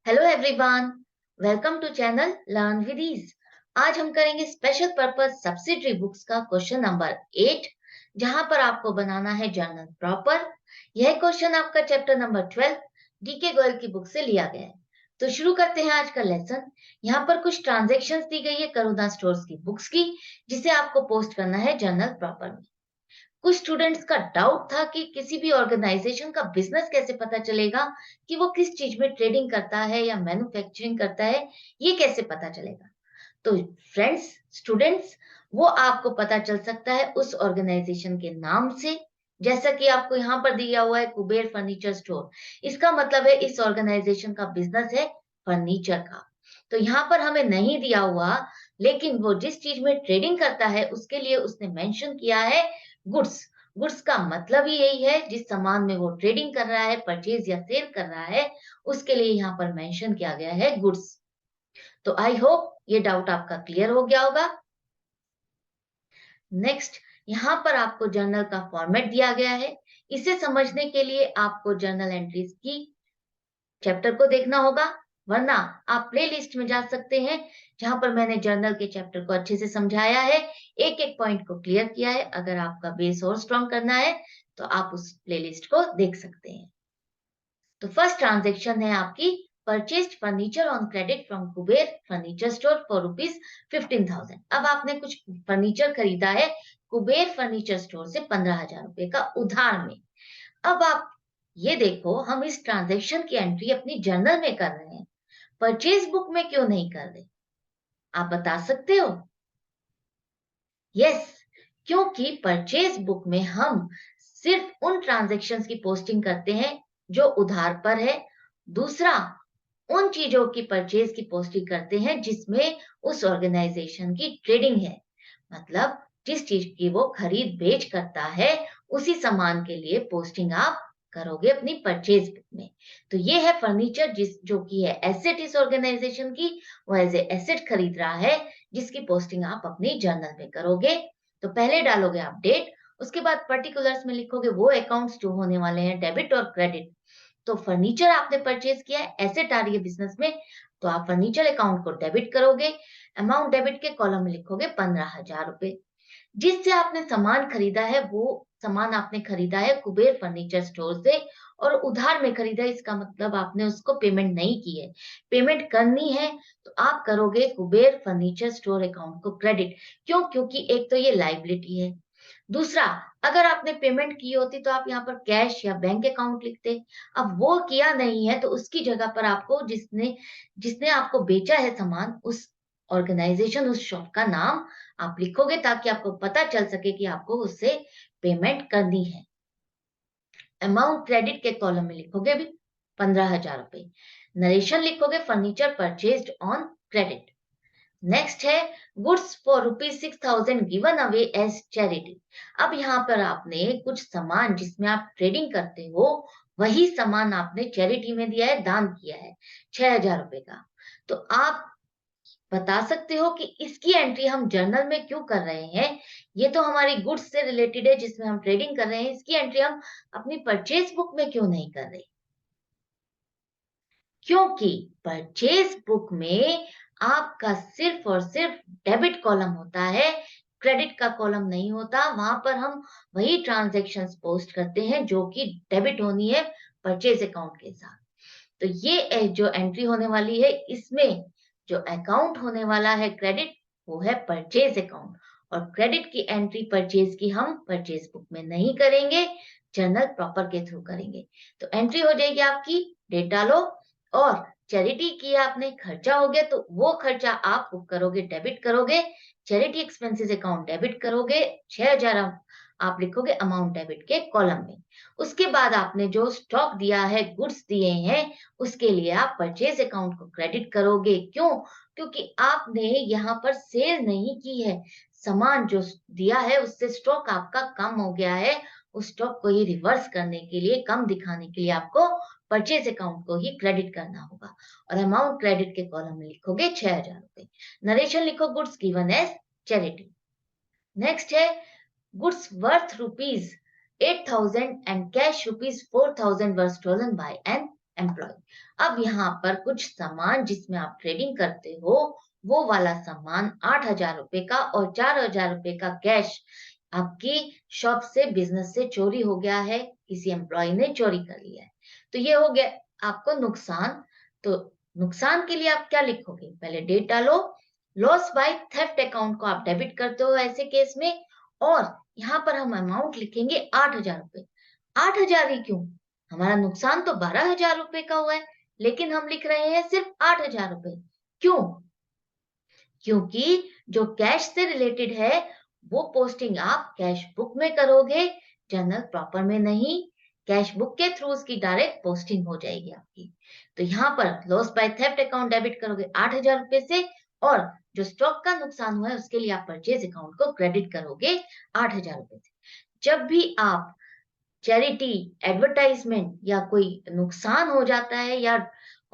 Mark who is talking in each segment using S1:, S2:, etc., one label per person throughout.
S1: Hello everyone, welcome to channel learn with ease. आज हम करेंगे स्पेशल पर्पस सब्सिडरी बुक्स का क्वेश्चन नंबर 8, जहां पर आपको बनाना है जर्नल प्रॉपर। यह क्वेश्चन आपका चैप्टर नंबर 12 डीके गोयल की बुक से लिया गया है। तो शुरू करते हैं आज का लेसन। यहाँ पर कुछ ट्रांजेक्शन्स दी गई है करुणा स्टोर्स की बुक्स की, जिसे आपको पोस्ट करना है जर्नल प्रॉपर में। कुछ स्टूडेंट्स का डाउट था कि किसी भी ऑर्गेनाइजेशन का बिजनेस कैसे पता चलेगा कि वो किस चीज में ट्रेडिंग करता है या मैन्युफैक्चरिंग करता है, ये कैसे पता चलेगा। तो फ्रेंड्स, स्टूडेंट्स, वो आपको पता चल सकता है उस ऑर्गेनाइजेशन के नाम से। जैसा कि आपको यहाँ पर दिया हुआ है कुबेर फर्नीचर स्टोर, इसका मतलब है इस ऑर्गेनाइजेशन का बिजनेस है फर्नीचर का। तो यहाँ पर हमें नहीं दिया हुआ, लेकिन वो जिस चीज में ट्रेडिंग करता है उसके लिए उसने मेंशन किया है गुड्स। गुड्स का मतलब ही यही है जिस सामान में वो ट्रेडिंग कर रहा है, परचेज या सेल कर रहा है, उसके लिए यहाँ पर मेंशन किया गया है गुड्स। तो आई होप ये डाउट आपका क्लियर हो गया होगा। नेक्स्ट, यहाँ पर आपको जर्नल का फॉर्मेट दिया गया है। इसे समझने के लिए आपको जर्नल एंट्रीज की चैप्टर को देखना होगा, वरना आप प्लेलिस्ट में जा सकते हैं, जहां पर मैंने जर्नल के चैप्टर को अच्छे से समझाया है, एक एक पॉइंट को क्लियर किया है। अगर आपका बेस और स्ट्रॉन्ग करना है तो आप उस प्लेलिस्ट को देख सकते हैं। तो फर्स्ट ट्रांजेक्शन है आपकी purchased furniture on credit from Kuber furniture store for ₹15,000। अब आपने कुछ फर्नीचर खरीदा है कुबेर फर्नीचर स्टोर से 15,000 रुपए का उधार में। अब आप ये देखो, हम इस ट्रांजैक्शन की एंट्री अपनी जर्नल में कर रहे हैं, परचेज बुक में क्यों नहीं कर रहे? आप बता सकते हो? यस, क्योंकि परचेज बुक में हम सिर्फ उन ट्रांजैक्शंस की पोस्टिंग करते हैं जो उधार पर है। दूसरा, उन चीजों की परचेज की पोस्टिंग करते हैं जिसमें उस ऑर्गेनाइजेशन की ट्रेडिंग है। मतलब जिस चीज की वो खरीद बेच करता है, उसी सामान के लिए पोस्टिंग आप करोगे अपनी परचेज बुक में। तो ये है फर्नीचर, जिस जो कि है एसेट इस ऑर्गेनाइजेशन की, वो एज ए एसेट खरीद रहा है, जिसकी पोस्टिंग आप अपनी जर्नल में करोगे। तो पहले डालोगे आप डेट, उसके बाद पर्टिकुलर्स में लिखोगे वो अकाउंट्स जो होने वाले हैं डेबिट और क्रेडिट। तो फर्नीचर आपने परचेज किया है, एसेट आ रही है बिजनेस में, तो आप फर्नीचर अकाउंट को डेबिट करोगे। अमाउंट डेबिट के कॉलम में लिखोगे 15,000 रुपए। जिससे आपने सामान खरीदा है, वो सामान आपने खरीदा है कुबेर फर्नीचर स्टोर से और उधार में खरीदा है, इसका मतलब आपने उसको पेमेंट नहीं की है। पेमेंट करनी है तो आप करोगे कुबेर फर्नीचर स्टोर अकाउंट को क्रेडिट। क्यों? क्योंकि एक तो ये लायबिलिटी है। दूसरा, अगर आपने पेमेंट की होती तो आप यहाँ पर कैश या बैंक अकाउंट लिखते। अब वो किया नहीं है, तो उसकी जगह पर आपको जिसने जिसने आपको बेचा है सामान, उस ऑर्गेनाइजेशन, उस शॉप का नाम आप लिखोगे, ताकि आपको पता चल सके कि आपको उससे पेमेंट करनी है। अमाउंट क्रेडिट के कॉलम में लिखोगे भी 15,000 रुपए। नरेशन लिखोगे furniture purchased on credit. Next है goods for ₹6,000 given away as charity. अब यहाँ पर आपने कुछ सामान जिसमें आप ट्रेडिंग करते हो, वही सामान आपने चैरिटी में दिया है, दान किया है 6,000 रुपए का। तो आप बता सकते हो कि इसकी एंट्री हम जर्नल में क्यों कर रहे हैं? ये तो हमारी गुड्स से रिलेटेड है जिसमें हम ट्रेडिंग कर रहे हैं, इसकी एंट्री हम अपनी परचेज बुक में क्यों नहीं कर रहे? क्योंकि परचेज बुक में आपका सिर्फ और सिर्फ डेबिट कॉलम होता है, क्रेडिट का कॉलम नहीं होता। वहां पर हम वही ट्रांजैक्शंस पोस्ट करते हैं जो कि डेबिट होनी है परचेज अकाउंट के साथ। तो ये जो एंट्री होने वाली है, इसमें जो अकाउंट होने वाला है क्रेडिट, वो है परचेज अकाउंट। और क्रेडिट की एंट्री परचेज की हम परचेज बुक में नहीं करेंगे, जर्नल प्रॉपर के थ्रू करेंगे। तो एंट्री हो जाएगी आपकी, डेट डालो, और चैरिटी किया आपने, खर्चा हो गया, तो वो खर्चा आप बुक करोगे, डेबिट करोगे। चैरिटी एक्सपेंसेस अकाउंट डेबिट करोगे, 6,000 आप लिखोगे अमाउंट डेबिट के कॉलम में। उसके बाद आपने जो स्टॉक दिया है, गुड्स दिए हैं, उसके लिए आप परचेज अकाउंट को क्रेडिट करोगे। क्यों? क्योंकि आपने यहाँ पर सेल नहीं की है, सामान जो दिया है उससे स्टॉक आपका कम हो गया है। उस स्टॉक को ही रिवर्स करने के लिए, कम दिखाने के लिए आपको परचेज अकाउंट को ही क्रेडिट करना होगा। और अमाउंट क्रेडिट के कॉलम में लिखोगे 6,000 रुपए। नरेशन लिखो goods given as charity. Next है goods worth ₹8,000 and cash ₹4,000 were stolen by an employee. अब यहाँ पर कुछ सामान जिसमें आप ट्रेडिंग करते हो, वो वाला सामान 8,000 रुपए का और 4,000 रुपए का कैश आपकी शॉप से, बिजनेस से चोरी हो गया है, किसी एम्प्लॉय ने चोरी कर लिया है। तो ये हो गया आपको नुकसान। तो नुकसान के लिए आप क्या लिखोगे? पहले डेट डालो। लॉस बाय थेफ्ट अकाउंट को आप डेबिट करते हो ऐसे केस में, और यहाँ पर हम अमाउंट लिखेंगे 8,000 रुपए। 8,000 ही क्यों? हमारा नुकसान तो 12,000 रुपए का हुआ है, लेकिन हम लिख रहे हैं सिर्फ 8,000 रुपए। क्यों? क्योंकि जो कैश से रिलेटेड है, वो पोस्टिंग आप कैश बुक में करोगे, जर्नल प्रॉपर में नहीं। कैश बुक के थ्रू उसकी डायरेक्ट पोस्टिंग हो जाएगी आपकी। तो यहाँ पर loss by theft account debit करोगे 8,000 रुपए से, और जो स्टॉक का नुकसान हुआ है उसके लिए आप परचेज अकाउंट को क्रेडिट करोगे 8,000 रुपए से। जब भी आप चैरिटी, एडवर्टाइजमेंट या कोई नुकसान हो जाता है, या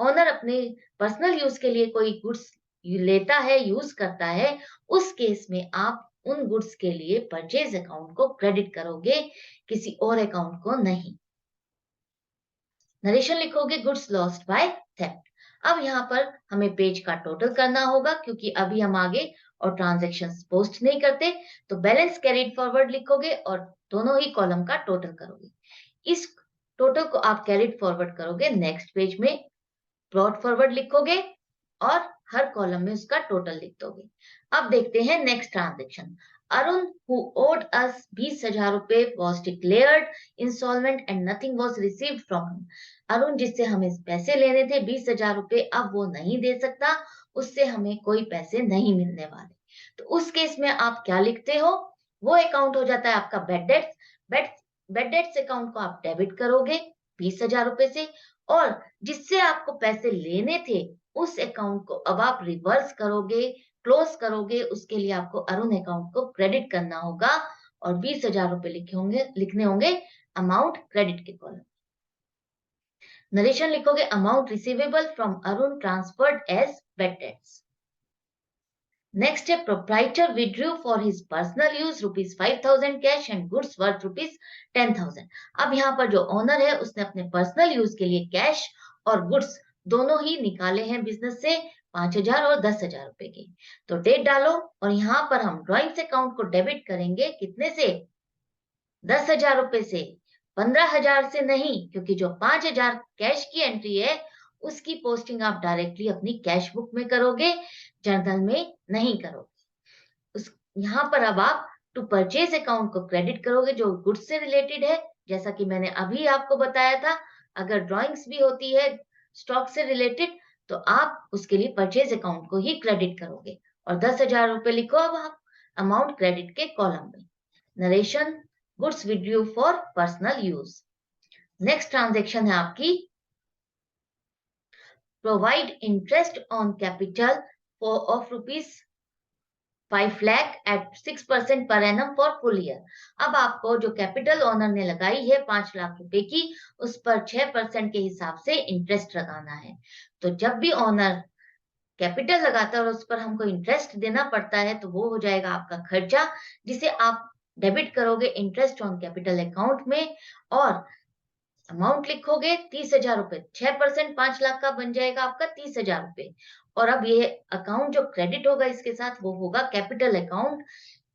S1: ओनर अपने पर्सनल यूज के लिए कोई गुड्स लेता है, यूज करता है, उस केस में आप उन गुड्स के लिए परचेज अकाउंट को क्रेडिट करोगे, किसी और अकाउंट को नहीं। नरेशन लिखोगे गुड्स लॉस्ट बाय थेफ्ट। अब यहाँ पर हमें पेज का टोटल करना होगा, क्योंकि अभी हम आगे और ट्रांजैक्शंस पोस्ट नहीं करते। तो बैलेंस कैरिड फॉरवर्ड लिखोगे और दोनों ही कॉलम का टोटल करोगे। इस टोटल को आप कैरिड फॉरवर्ड करोगे नेक्स्ट पेज में, ब्रॉट फॉरवर्ड लिखोगे और हर कॉलम में उसका टोटल लिख दोगे। अब देखते हैं next transaction. Arun who owed us 20,000 रुपए was declared insolvent and nothing was received from him। Arun जिससे हमें पैसे लेने थे 20,000 रुपए, अब वो नहीं दे सकता, उससे हमें कोई पैसे नहीं मिलने वाले। तो उस केस में आप क्या लिखते हो? वो अकाउंट हो जाता है आपका bad debts. Bad debts account को आप डेबिट करोगे 20,000 रुपए से, और जिससे आपको पैसे लेने थे उस अकाउंट को अब आप रिवर्स करोगे, क्लोज करोगे। उसके लिए आपको अरुण अकाउंट को क्रेडिट करना होगा और 20,000 रुपए लिखने होंगे अमाउंट क्रेडिट के कॉलम। नरेशन लिखोगे amount receivable from Arun transferred as bad debts. Next है proprietor withdrew for his personal use ₹5,000 cash and goods worth ₹10,000। अब यहाँ पर जो ओनर है उसने अपने पर्सनल यूज के लिए कैश और गुड्स दोनों ही निकाले हैं बिजनेस से, 5,000 और 10,000 रुपए के। तो डेट डालो और यहाँ पर हम ड्रॉइंग्स अकाउंट को डेबिट करेंगे कितने से? 10,000 रुपए से। 15,000 से नहीं, क्योंकि जो 5,000 कैश की एंट्री है उसकी पोस्टिंग आप डायरेक्टली अपनी कैश बुक में करोगे, जर्नल में नहीं करोगे। उस यहाँ पर अब आप टू परचेज अकाउंट को क्रेडिट करोगे जो गुड्स से रिलेटेड है, जैसा कि मैंने अभी आपको बताया था। अगर ड्राइंग्स भी होती है स्टॉक से रिलेटेड, तो आप उसके लिए परचेज अकाउंट को ही क्रेडिट करोगे, और 10,000 रुपए लिखो अब आप अमाउंट क्रेडिट के कॉलम में। Narration goods withdrew for personal use. Next transaction है आपकी provide interest on capital of ₹5 lakh at 6% per annum for full year. अब आपको जो कैपिटल ओनर ने लगाई है 5 लाख रुपए की, उस पर 6% के हिसाब से इंटरेस्ट लगाना है। तो जब भी ओनर कैपिटल लगाता है और उस पर हमको इंटरेस्ट देना पड़ता है, तो वो हो जाएगा आपका खर्चा, जिसे आप डेबिट करोगे इंटरेस्ट ऑन कैपिटल अकाउंट में, और अमाउंट लिखोगे 30,000 रुपए। 6% 5 लाख का बन जाएगा आपका 30,000 रुपए। और अब ये अकाउंट जो क्रेडिट होगा इसके साथ, वो होगा कैपिटल अकाउंट।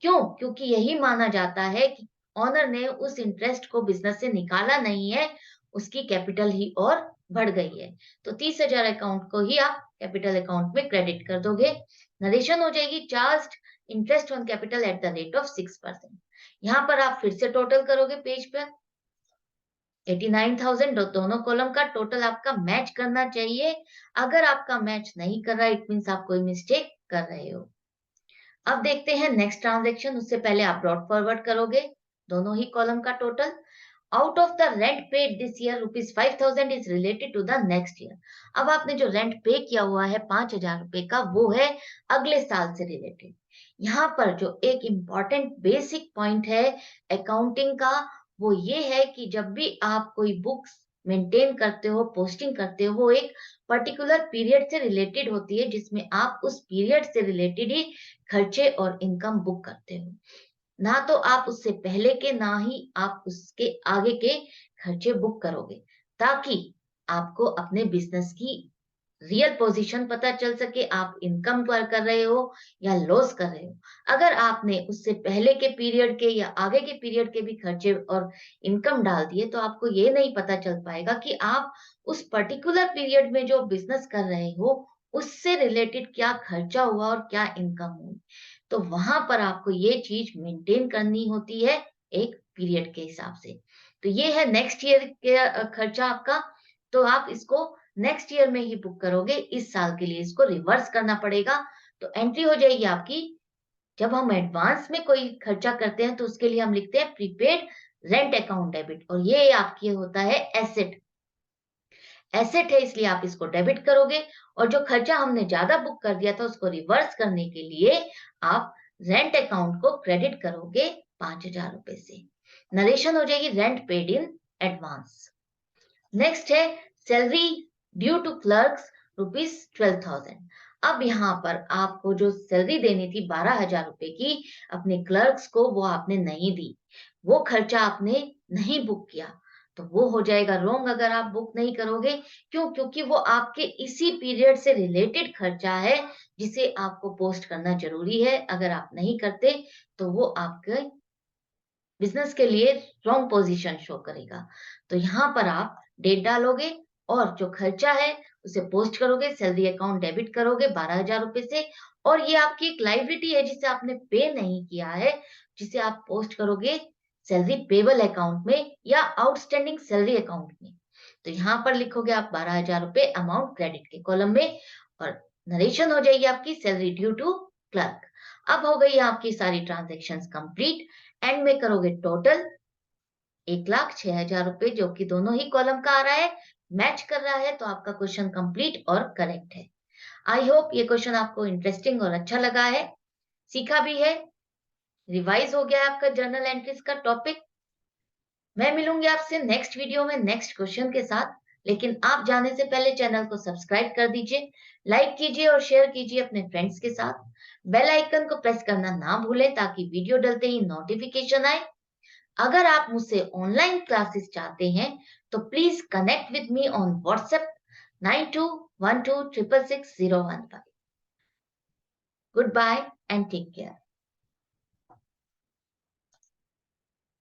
S1: क्यों? क्योंकि यही माना जाता है कि ओनर ने उस इंटरेस्ट को बिजनेस से निकाला नहीं है, उसकी कैपिटल ही और बढ़ गई है। तो 30,000 अकाउंट को ही आप कैपिटल अकाउंट में क्रेडिट कर दोगे। नरेशन हो जाएगी charge interest on capital at the rate of 6%। यहाँ पर आप फिर से टोटल करोगे पेज पर 89,000, दोनों कॉलम का टोटल आपका मैच करना चाहिए। अगर आपका मैच नहीं कर रहा है, इट मींस आप कोई मिस्टेक कर रहे हो। अब देखते हैं नेक्स्ट ट्रांजैक्शन। उससे पहले आप ब्रॉट फॉरवर्ड करोगे दोनों ही कॉलम का total. Out of the rent paid this year ₹5,000 is related to the next year. अब आपने जो रेंट पे किया हुआ है 5,000 रुपए का, वो है अगले साल से रिलेटेड। यहाँ पर जो एक इम्पॉर्टेंट बेसिक पॉइंट है अकाउंटिंग का, वो ये है कि जब भी आप कोई बुक्स मेंटेन करते हो, पोस्टिंग करते हो, वो एक पर्टिकुलर पीरियड से रिलेटेड होती है, जिसमें आप उस पीरियड से रिलेटेड ही खर्चे और इनकम बुक करते हो। ना तो आप उससे पहले के, ना ही आप उसके आगे के खर्चे बुक करोगे, ताकि आपको अपने बिज़नेस की रियल पोजीशन पता चल सके, आप इनकम पर कर रहे हो या लॉस कर रहे हो। अगर आपने उससे पहले के पीरियड के या आगे के पीरियड के भी खर्चे और इनकम डाल दिए, तो आपको ये नहीं पता चल पाएगा कि आप उस पर्टिकुलर पीरियड में जो बिज़नेस कर रहे हो, उससे रिलेटेड क्या खर्चा हुआ और क्या इनकम हुई। तो वहाँ पर आपको ये चीज़ मेंटेन करनी होती है एक पीरियड के हिसाब से। तो ये है नेक्स्ट ईयर के खर्चा आपका, तो आप इसको नेक्स्ट ईयर में ही बुक करोगे, इस साल के लिए इसको रिवर्स करना पड़ेगा। तो एंट्री हो जाएगी आपकी, जब हम एडवांस में कोई खर्चा करते हैं तो उसके लिए हम लिखते हैं प्रीपेड रेंट अकाउंट डेबिट, और ये आपकी होता है एसेट। एसेट है इसलिए आप इसको डेबिट करोगे, और जो खर्चा हमने ज्यादा बुक कर दिया था उसको रिवर्स करने के लिए आप रेंट अकाउंट को क्रेडिट करोगे 5,000 रुपए से। नरेशन हो जाएगी rent paid in advance. Next है सैलरी ड्यू टू क्लर्क्स ₹12,000। अब यहाँ पर आपको जो सैलरी देनी थी 12,000 रुपए की अपने क्लर्क्स को, वो आपने नहीं दी, वो खर्चा आपने नहीं बुक किया, तो वो हो जाएगा रॉन्ग अगर आप बुक नहीं करोगे। क्यों? क्योंकि वो आपके इसी पीरियड से रिलेटेड खर्चा है जिसे आपको पोस्ट करना जरूरी है। अगर आप नहीं करते तो वो आपके बिज़नेस के लिए रॉन्ग पोज़ीशन शो करेगा। तो यहाँ पर आप डेट डालोगे और जो खर्चा है उसे पोस्ट करोगे, सैलरी अकाउंट डेबिट करोगे 12,000 रुपए से, और ये आपकी एक लायबिलिटी है जिसे आपने पे नहीं किया है, जिसे आप पोस्ट करोगे सैलरी पेबल अकाउंट में या आउटस्टैंडिंग सैलरी अकाउंट में। तो यहाँ पर लिखोगे आप 12,000 रुपए अमाउंट क्रेडिट के कॉलम में, और नरेशन हो जाएगी आपकी सैलरी ड्यू टू क्लर्क। अब हो गई आपकी सारी ट्रांज़ैक्शंस कंप्लीट। एंड में करोगे टोटल 1,06,000 रुपए, जो कि दोनों ही कॉलम का आ रहा है, मैच कर रहा है, तो आपका क्वेश्चन कंप्लीट और करेक्ट है। आई होप ये क्वेश्चन आपको इंटरेस्टिंग और अच्छा लगा है, सीखा भी है, रिवाइज हो गया है आपका जर्नल एंट्रीज का टॉपिक। मैं मिलूंगी आपसे नेक्स्ट वीडियो में नेक्स्ट क्वेश्चन के साथ, लेकिन आप जाने से पहले चैनल को सब्सक्राइब कर दीजिए, लाइक कीजिए और शेयर कीजिए अपने फ्रेंड्स के साथ। बेल आइकन को प्रेस करना ना भूलें ताकि वीडियो डलते ही नोटिफिकेशन आए। अगर आप मुझसे ऑनलाइन क्लासेस चाहते हैं तो please connect with me on WhatsApp 9212666015। Good bye and take care.